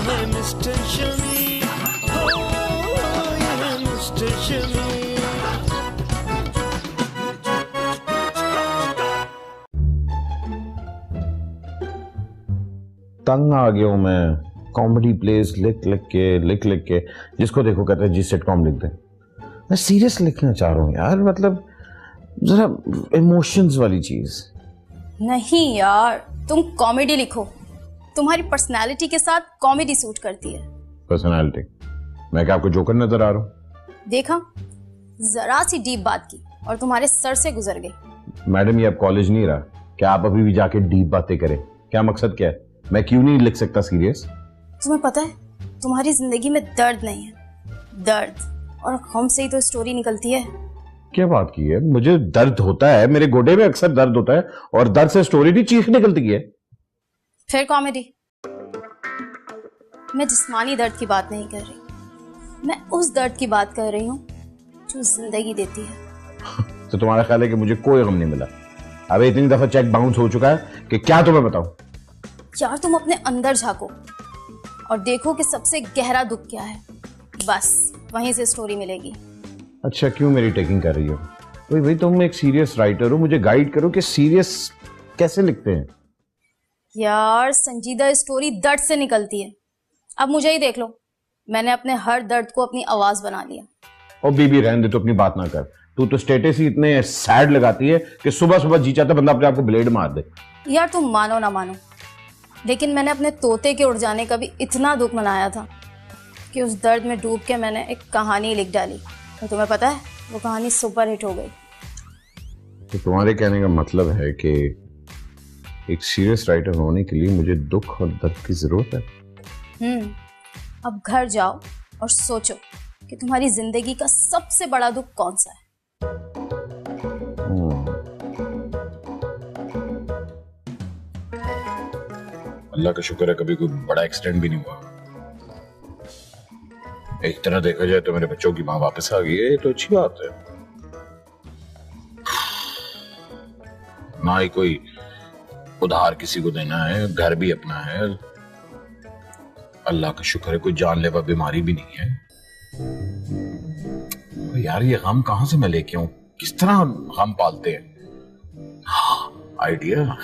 है मिस्टर शमी, हो ये है मिस्टर शमी। तंग आ गया हूं मैं, कॉमेडी प्लेस लिख लिख के जिसको देखो कहते हैं जी सिटकॉम लिख दे। मैं सीरियस लिखना चाह रहा हूँ यार, मतलब जरा इमोशंस वाली चीज। नहीं यार, तुम कॉमेडी लिखो, तुम्हारी पर्सनालिटी के साथ कॉमेडी सूट करती है। पर्सनालिटी? मैं क्या आपको जोकर नजर आ रहा हूँ? देखा, जरा सी डीप बात की और तुम्हारे सर से गुजर गई। मैडम ये अब कॉलेज नहीं रहा, क्या आप अभी भी जाके डीप बातें करें? क्या मकसद क्या है? मैं क्यों नहीं लिख सकता सीरियस? तुम्हें पता है तुम्हारी जिंदगी में दर्द नहीं है, दर्द और गम से ही तो स्टोरी निकलती है। क्या बात की है? मुझे दर्द होता है, मेरे गोडे में अक्सर दर्द होता है और दर्द से स्टोरी नहीं चीख निकलती है। फिर कॉमेडी? मैं जिस्मानी दर्द की बात नहीं कर रही, मैं उस दर्द की बात कर रही हूँ जो जिंदगी देती है। तो तुम्हारा ख्याल है कि मुझे कोई गम नहीं मिला? अबे इतनी दफा चेक बाउंस हो चुका है कि क्या तुम्हें बताऊं? यार तुम अपने अंदर झांको और देखो कि सबसे गहरा दुख क्या है, बस वहीं से स्टोरी मिलेगी। अच्छा, क्यों मेरी टेकिंग कर रही हो? भाई तुम एक सीरियस राइटर हो, मुझे गाइड करो कि सीरियस कैसे लिखते हैं। यार संजीदा स्टोरी दर्द से निकलती है। अब मुझे ही देख लो, मैंने अपने हर दर्द को अपनी आवाज बना लिया। और बीबी रहने दे, तो अपनी बात ना कर। तू तो स्टेटस ही इतने सैड लगाती है कि सुबह सुबह जी चाहता बंदा अपने आप को ब्लेड मार दे। यार तुम मानो ना मानो, लेकिन मैंने अपने तोते के उड़ जाने का भी इतना दुख मनाया था कि उस दर्द में डूब के मैंने एक कहानी लिख डाली। तो तुम्हें पता है वो कहानी सुपर हिट हो गई। तो तुम्हारे कहने का मतलब है कि एक सीरियस राइटर होने के लिए मुझे दुख और दर्द की जरूरत है? अब घर जाओ और सोचो कि तुम्हारी जिंदगी का सबसे बड़ा दुख कौन सा है। अल्लाह का शुक्र है कभी कोई बड़ा एक्सीडेंट भी नहीं हुआ। एक तरह देखा जाए तो मेरे बच्चों की मां वापस आ गई है, ये तो अच्छी बात है। ना ही कोई उधार किसी को देना है, घर भी अपना है। अल्लाह का शुक्र है कोई जानलेवा बीमारी भी नहीं है। तो यार ये गम कहां से मैं लेके आऊं? किस तरह गम पालते हैं? आइडिया,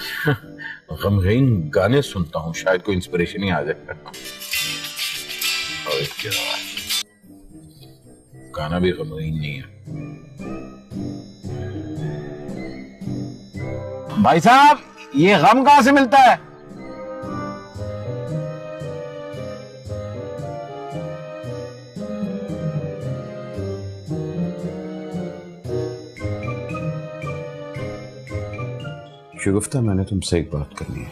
गमगीन गाने सुनता हूं, शायद कोई इंस्पिरेशन ही आ जाए। और क्या गाना भी गमगीन नहीं है। भाई साहब, ये गम कहां से मिलता है? शुगुफ्ता, मैंने तुमसे एक बात करनी है।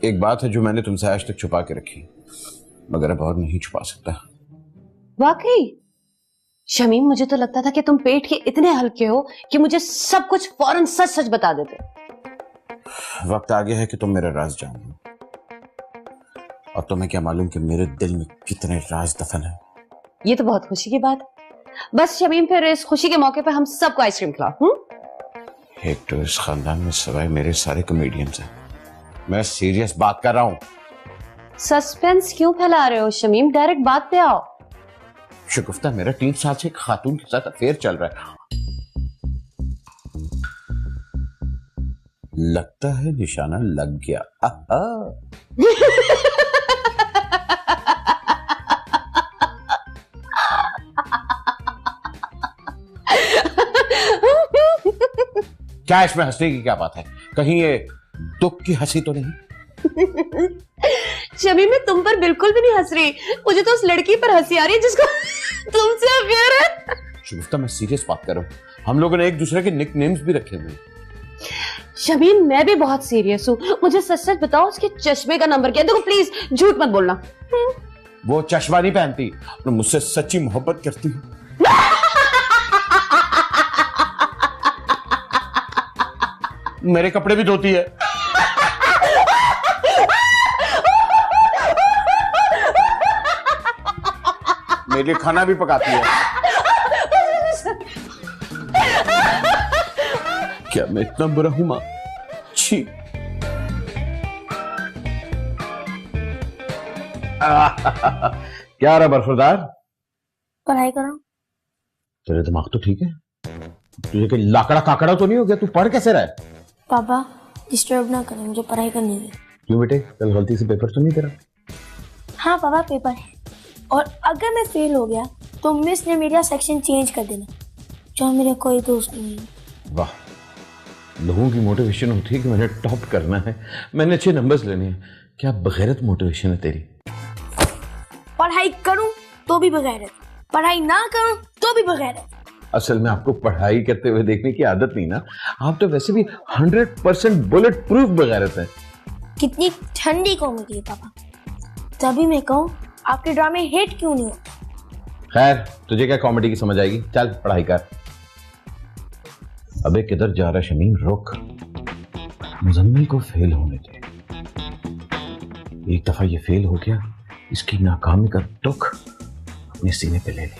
एक बात है जो मैंने तुमसे आज तक छुपा के रखी, मगर अब और नहीं छुपा सकता। वाकई शमीम, मुझे तो लगता था कि तुम पेट के इतने हल्के हो कि मुझे सब कुछ फौरन सच सच बता देते। वक्त आ गया है कि तुम मेरा राज जान लो। और तुम्हें क्या मालूम कि मेरे दिल में कितने राज दफन है। ये तो बहुत खुशी की बात। बस शमीम, फिर इस खुशी के मौके पर हम सबको आइसक्रीम खिलाओ। एक तो इस खानदान में सिवाय मेरे सारे कॉमेडियंस हैं। मैं सीरियस बात कर रहा हूं। सस्पेंस क्यों फैला रहे हो शमीम, डायरेक्ट बात पे आओ। शगुफ्ता, मेरा 3 साल से एक खातून के साथ अफेयर चल रहा है। लगता है निशाना लग गया। क्या इसमें हंसने की क्या बात है? कहीं ये दुख की हंसी तो नहीं? शमीम, मैं तुम पर बिल्कुल भी नहीं हंस रही, मुझे तो उस लड़की पर हंसी आ रही है जिसको तुमसे अफेयर है। शगुफ्ता, मैं सीरियस बात कर रहा हूं। हम लोगों ने एक दूसरे के निक नेम्स भी रखे हुए। शमीम, मैं भी बहुत सीरियस हूँ, मुझे सच सच बताओ उसके चश्मे का नंबर क्या है? देखो प्लीज झूठ मत बोलना। वो चश्मा नहीं पहनती, मुझसे सच्ची मोहब्बत करती है। मेरे कपड़े भी धोती है। मेरे लिए खाना भी पकाती है। क्या मैं इतना बुरा हूं मां? छी। क्या रहा बरफदार? पढ़ाई कर रहा हूँ। तेरे दिमाग तो ठीक है, तुझे कोई लाकड़ा काकड़ा तो नहीं हो गया? तू पढ़ कैसे रहा है? पापा डिस्टर्ब ना करें, मुझे पढ़ाई करनी है। क्यों बेटे, कल गलती से पेपर तो नहीं तेरा? हाँ पापा पेपर है, और अगर मैं फेल हो गया तो मिस ने मेरा सेक्शन चेंज कर देना, जो मेरे कोई दोस्त नहीं है। वाह, लोगों की मोटिवेशन होती है कि मैंने टॉप करना है, मैंने अच्छे नंबर्स लेने हैं। क्या बगैरत मोटिवेशन है तेरी। पढ़ाई करूं तो भी बगैरत, पढ़ाई ना करूं तो भी बगैरत। असल में आपको पढ़ाई करते हुए देखने की आदत नहीं ना, आप तो वैसे भी 100% बुलेट प्रूफ बगैरत है। कितनी ठंडी कॉमेडी है पापा, तभी मैं कहूं आपके ड्रामे हिट क्यों नहीं होते। खैर, तुझे क्या कॉमेडी की समझ आएगी, चल पढ़ाई कर। अबे किधर जा रहा शमीम, रुक, मुजम्मिल को फेल होने दे। एक दफा ये फेल हो गया, इसकी नाकामी का दुख अपने सीने पे ले ले,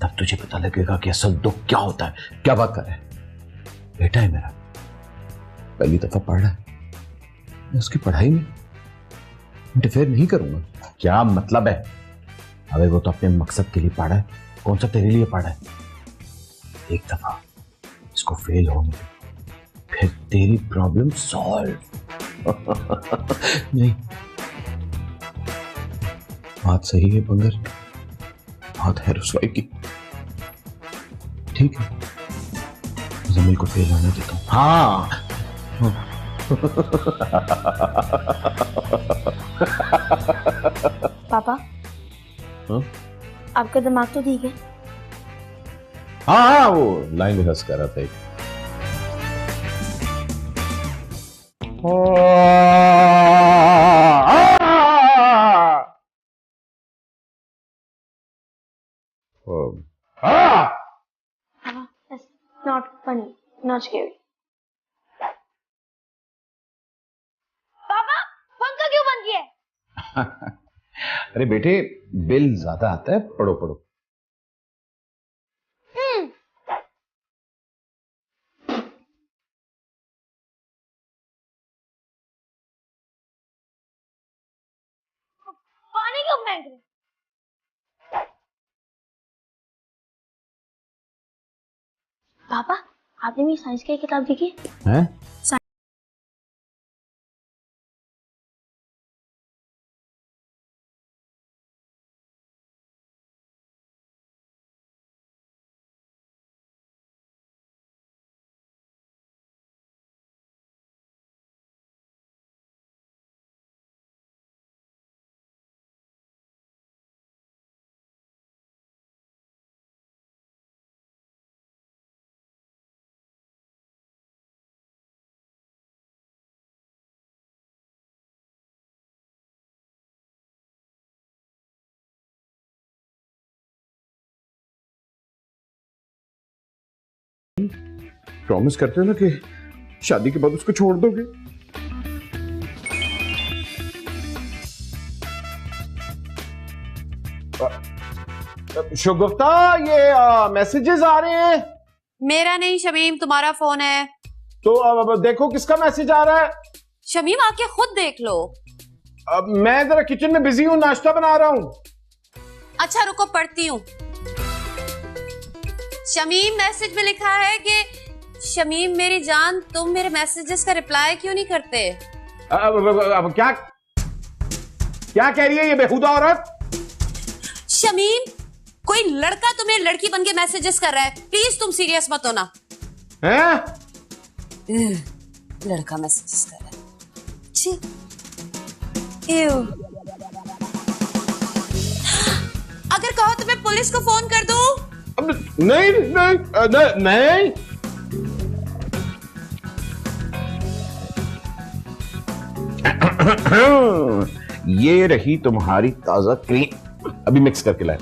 तब तुझे पता लगेगा कि असल दुख क्या होता है। क्या बात कर रहा है? बेटा है मेरा, पहली दफा पढ़ रहा है, मैं उसकी पढ़ाई में इंटरफेयर नहीं करूंगा। क्या मतलब है? अबे वो तो अपने मकसद के लिए पढ़ा है, कौन सा तेरे लिए पढ़ा है? एक दफा इसको फेल होने दे, फिर तेरी प्रॉब्लम सॉल्व। नहीं, बात सही है बंगर, बात है रुसवाई की। ठीक है, जमील को फेल होने देता हूं। हाँ पापा आपका दिमाग तो ठीक है? हाँ, वो लाइन रिहर्स कर रहा था एक। Not funny, not scary. पापा पंखा क्यों बंद किया है? अरे बेटे, बिल ज्यादा आता है, पढ़ो पढ़ो। पानी क्यों फेंक रहे? पापा आपने मेरी साइंस की किताब देखी हैं? प्रॉमिस करते हो ना कि शादी के बाद उसको छोड़ दोगे? शगुफ्ता, ये मैसेजेस आ रहे हैं। मेरा नहीं शमीम, तुम्हारा फोन है। तो अब देखो किसका मैसेज आ रहा है। शमीम आके खुद देख लो। अब मैं जरा किचन में बिजी हूँ, नाश्ता बना रहा हूँ। अच्छा रुको, पढ़ती हूँ। शमीम मैसेज में लिखा है कि शमीम मेरी जान, तुम मेरे मैसेजेस का रिप्लाई क्यों नहीं करते? अब क्या क्या कह रही है ये बेहुदा औरत? शमीम, कोई लड़का तुम्हें लड़की बन के मैसेजेस कर रहा है, प्लीज तुम सीरियस मत होना। हैं? लड़का मैसेजेस कर रहा है। छी, ew। अगर कहो तो मैं पुलिस को फोन कर दूं? नहीं नहीं नहीं। ये रही तुम्हारी ताजा क्रीम, अभी मिक्स करके लाए।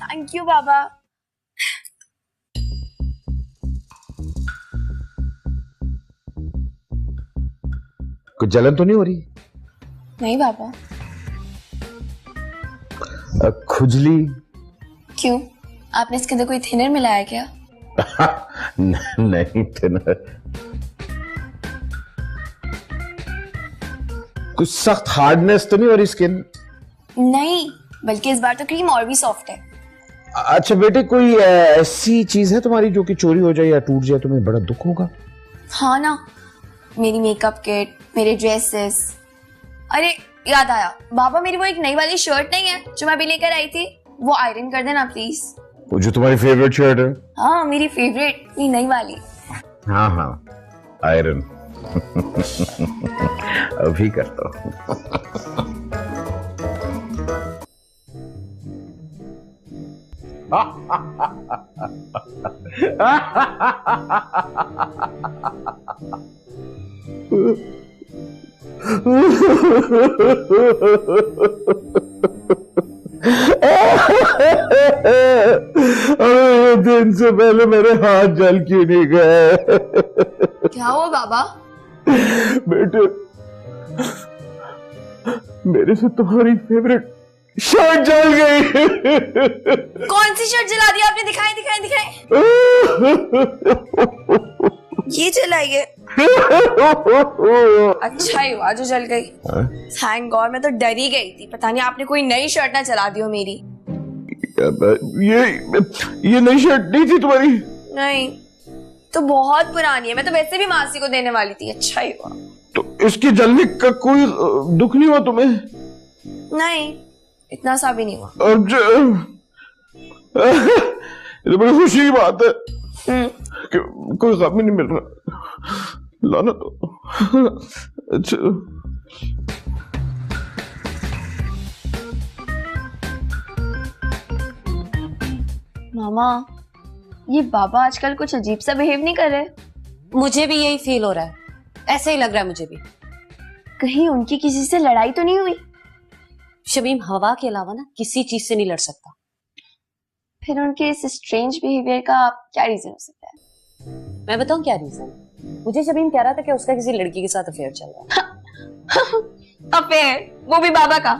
थैंक यू बाबा। कुछ जलन तो नहीं हो रही? नहीं बाबा। खुजली? क्यों, आपने इसके अंदर कोई थिनर मिलाया क्या? नहीं थिनर। कुछ सख्त हार्डनेस तो नहीं हो रही स्किन? नहीं, बल्कि इस बार तो क्रीम और भी सॉफ्ट है। अच्छा बेटे, कोई ऐसी चीज है तुम्हारी जो कि चोरी हो जाए या टूट जाए, तुम्हें बड़ा दुख होगा? हाँ ना, मेरी मेकअप किट, मेरे ड्रेसेस। अरे याद आया, बाबा मेरी वो एक नई वाली शर्ट नहीं है जो मैं अभी लेकर आई थी, वो आयरन कर देना प्लीज। वो जो तुम्हारी फेवरेट शर्ट है? हाँ मेरी फेवरेट, ये नई वाली। हाँ हाँ, आयरन। अभी करता हूँ। अरे दिन से पहले मेरे हाथ जल क्यों नहीं गए? क्या हुआ बाबा? बेटे, मेरे से तुम्हारी फेवरेट शर्ट जल गई। कौन सी शर्ट जला दी आपने? दिखाएं दिखाएं दिखाएं। ये जलाई है। अच्छा ही हुआ जो जल गई। थैंक गॉड, मैं तो डर ही गई थी, पता नहीं आपने कोई नई शर्ट ना जला दी हो मेरी। ये नई शर्ट नहीं थी तुम्हारी? नहीं तो बहुत पुरानी है, मैं तो वैसे भी मासी को देने वाली थी। अच्छा ही हुआ। तो इसके जलने का कोई दुख नहीं हुआ तुम्हें? नहीं, इतना सा भी नहीं हुआ। ये तो बड़ी खुशी की बात है कि कोई गम ही नहीं मिल रहा। लाना तो अच्छा। मामा, ये बाबा आजकल कुछ अजीब सा बिहेव नहीं कर रहे? मुझे भी यही फील हो रहा है, ऐसे ही लग रहा है मुझे भी। कहीं उनकी किसी से लड़ाई तो नहीं हुई? शमीम हवा के अलावा ना किसी चीज से नहीं लड़ सकता। फिर उनके इस स्ट्रेंज बिहेवियर का क्या रीजन हो सकता है? मैं बताऊं क्या रीजन? मुझे शमीम कह रहा था कि उसका किसी लड़की के साथ अफेयर चल रहा है। अफेयर? वो भी बाबा का?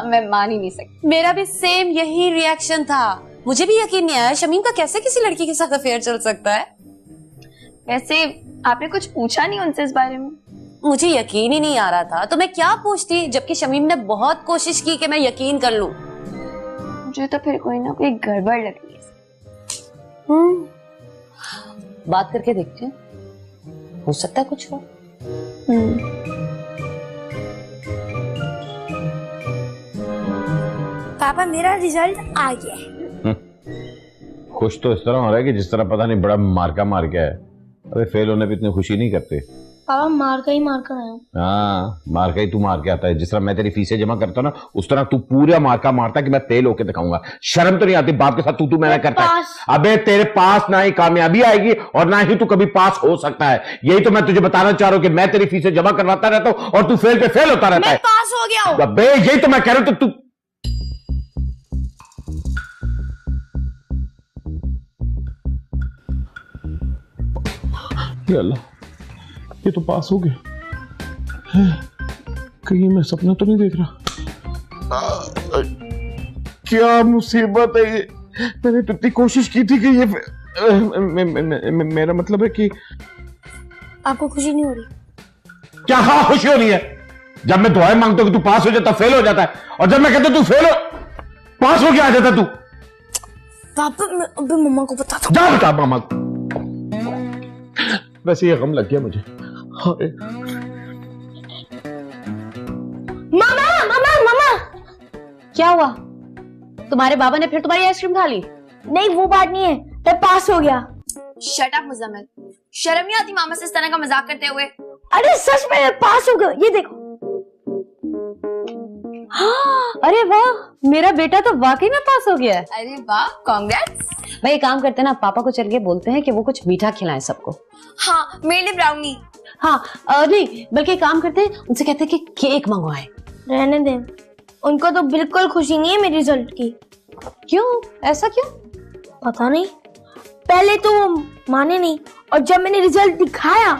मैं मान ही नहीं सकती। मेरा भी सेम यही रिएक्शन था, मुझे भी यकीन नहीं आया शमीम का कैसे किसी लड़की के साथ अफेयर चल सकता है। वैसे आपने कुछ पूछा नहीं उनसे इस बारे में? मुझे यकीन ही नहीं आ रहा था, तो मैं क्या पूछती, जबकि शमीम ने बहुत कोशिश की कि मैं यकीन कर लूं। मुझे तो फिर कोई ना कोई गड़बड़ लग रही है। बात करके देखते हैं, हो सकता है कुछ हो। पापा मेरा रिजल्ट आ गया है। खुश तो इस तरह हो रहा है कि जिस तरह पता नहीं बड़ा मार्का मार के है। अरे फेल होने पे इतनी खुशी नहीं करते। पापा मार का ही मार कर आया हूँ। हाँ, मार का ही तू मार के आता है। जिस तरह मैं तेरी फीसें जमा करता हूँ ना, उस तरह तू पूरा मार्का मारता है कि मैं फेल होके दिखाऊंगा। शर्म तो नहीं आती बाप के साथ तू मैंने करता है? अबे तेरे पास ना ही कामयाबी आएगी और ना ही तू कभी पास हो सकता है। यही तो मैं तुझे बताना चाह रहा हूँ कि मैं तेरी फीसें जमा करवाता रहता हूँ और तू फेल पे फेल होता रहता है। पास हो गया हूँ। अबे यही तो मैं कह रहा हूँ। तो तू अल्लाह, ये तो पास हो गया। कहीं मैं सपना तो नहीं देख रहा? क्या मुसीबत है ये। मैंने तो इतनी कोशिश की थी कि ये मेरा मतलब है कि आपको खुशी नहीं हो रही? क्या हाँ खुशी हो रही है? जब मैं दुआएं मांगता हूँ कि तू पास हो जाता फेल हो जाता है, और जब मैं कहता तू फेल हो पास हो क्या आ जाता तू? पापा मैं अभी मम्मा को बताता हूँ। जा बता मामा को। वैसे ये गम लग गया मुझे। मामा मामा मामा, क्या हुआ? तुम्हारे बाबा ने फिर तुम्हारी आइसक्रीम खा ली? नहीं वो बात नहीं है, मैं पास हो गया। शट अप मुजम्मिल, शर्म नहीं आती मामा से इस तरह का मजाक करते हुए? अरे सच में मैं पास हो गया, ये देखो। हाँ, अरे वाह, मेरा बेटा तो वाकई में पास हो गया है। अरे वाह, कांग्रेट्स। भाई एक काम करते हैं ना, पापा को चल के बोलते हैं कि वो कुछ मीठा खिलाएं सबको। हाँ मेरे लिए ब्राउनी। हाँ नहीं, बल्कि एक काम करते हैं, उनसे कहते हैं कि केक मंगवाएं। रहने दें, उनको तो बिल्कुल खुशी नहीं है मेरे रिजल्ट की। क्यों? ऐसा क्यों? पता नहीं, पहले तो वो माने नहीं, और जब मैंने रिजल्ट दिखाया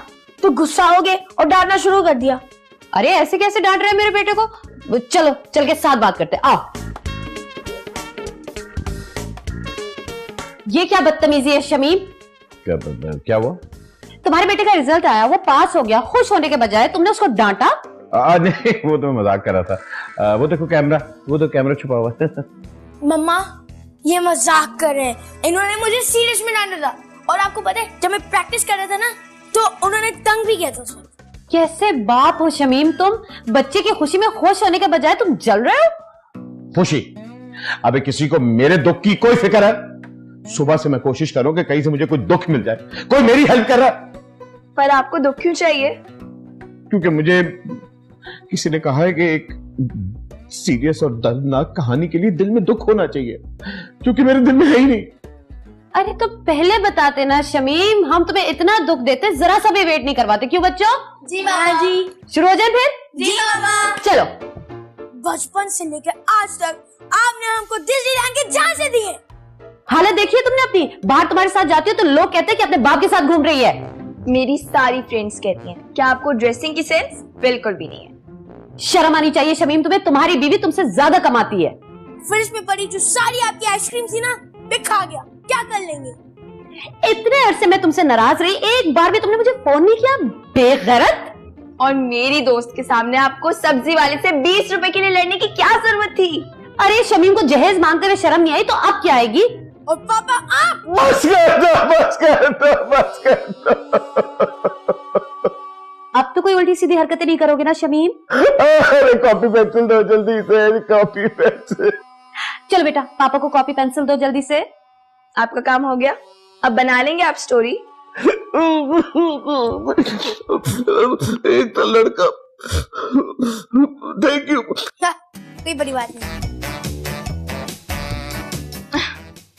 तो गुस्सा हो गए और डांटना शुरू कर दिया। अरे ऐसे कैसे डांट रहे हैं मेरे बेटे को? चलो चल के साथ बात करते हैं, आओ। ये क्या बदतमीजी है शमीम? क्या हुआ? तुम्हारे बेटे का रिजल्ट आया, वो पास हो गया, खुश होने के बजाय तुमने उसको डांटा। नहीं वो तो मैं मजाक कर रहा था। वो देखो कैमरा, वो तो कैमरा छुपा हुआ है। मम्मा ये मजाक कर रहे हैं, इन्होंने मुझे सीरियस में डांटा था। और आपको पता है जब मैं प्रैक्टिस कर रहा था ना तो उन्होंने तंग भी किया था उसमें। कैसे बाप हो शमीम तुम, बच्चे की खुशी में खुश होने के बजाय तुम जल रहे हो। खुशी? अबे किसी को मेरे दुख की कोई फिक्र है? सुबह से मैं कोशिश कर रहा हूं कि कहीं से मुझे कोई दुख मिल जाए, कोई मेरी हेल्प कर रहा। पर आपको दुख क्यों चाहिए? क्योंकि मुझे किसी ने कहा है कि एक सीरियस और दर्दनाक कहानी के लिए दिल में दुख होना चाहिए, क्योंकि मेरे दिल में है ही नहीं। अरे तो पहले बताते ना शमीम, हम तुम्हें इतना दुख देते जरा सा भी वेट नहीं करवाते। क्यों बच्चों? जी मामा जी। शुरू हो जाए फिर? जी मामा। चलो। बचपन से लेकर आज तक आपने हमको डिज्नीलैंड के झांसे दिए। हालत देखिए तुमने अपनी, बाहर तुम्हारे साथ जाती हो तो लोग कहते हैं कि अपने बाप के साथ घूम रही है। मेरी सारी फ्रेंड्स कहती हैं। क्या आपको ड्रेसिंग की सेंस बिल्कुल भी नहीं है? शर्म आनी चाहिए शमीम तुम्हें, तुम्हारी बीवी तुमसे ज्यादा कमाती है। फ्रिज में पड़ी जो सारी आपकी आइसक्रीम थी ना, वे खा गया, क्या कर लेंगे? इतने अरसे में तुमसे नाराज रही, एक बार भी तुमने मुझे फोन नहीं किया, बेगैरत। और मेरी दोस्त के सामने आपको सब्जी वाले से 20 रुपए के लिए लड़ने की क्या जरूरत थी? अरे शमीम को जहेज मांगते हुए शर्म नहीं आई तो अब क्या आएगी? और पापा आप बस कर दो, बस कर दो, बस कर दो। अब तो कोई उल्टी सीधी हरकतें नहीं करोगे ना शमीम? अरे कॉपी पेंसिल दो जल्दी से, कॉपी पेंसिल। चलो बेटा पापा को कॉपी पेंसिल दो जल्दी से। आपका काम हो गया, अब बना लेंगे आप स्टोरी। एक तो लड़का, थैंक यू। कोई बड़ी बात नहीं।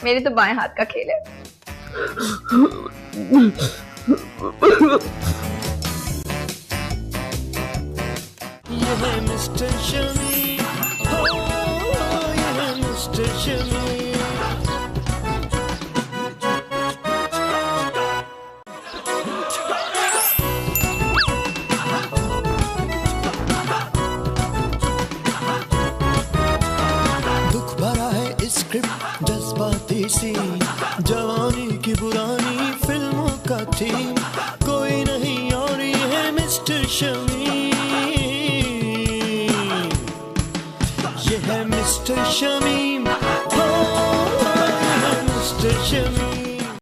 मेरे तो बाएं हाथ का खेल है। ये है मिस्टर शमी, हो ये है मिस्टर शमी। दुख भरा है इस स्क्रिप्ट जज्बाती सी, जवानी की पुरानी फिल्मों का थीम। कोई नहीं और ये है मिस्टर शमी, ये है मिस्टर शमीम, हो ये है मिस्टर शमीम।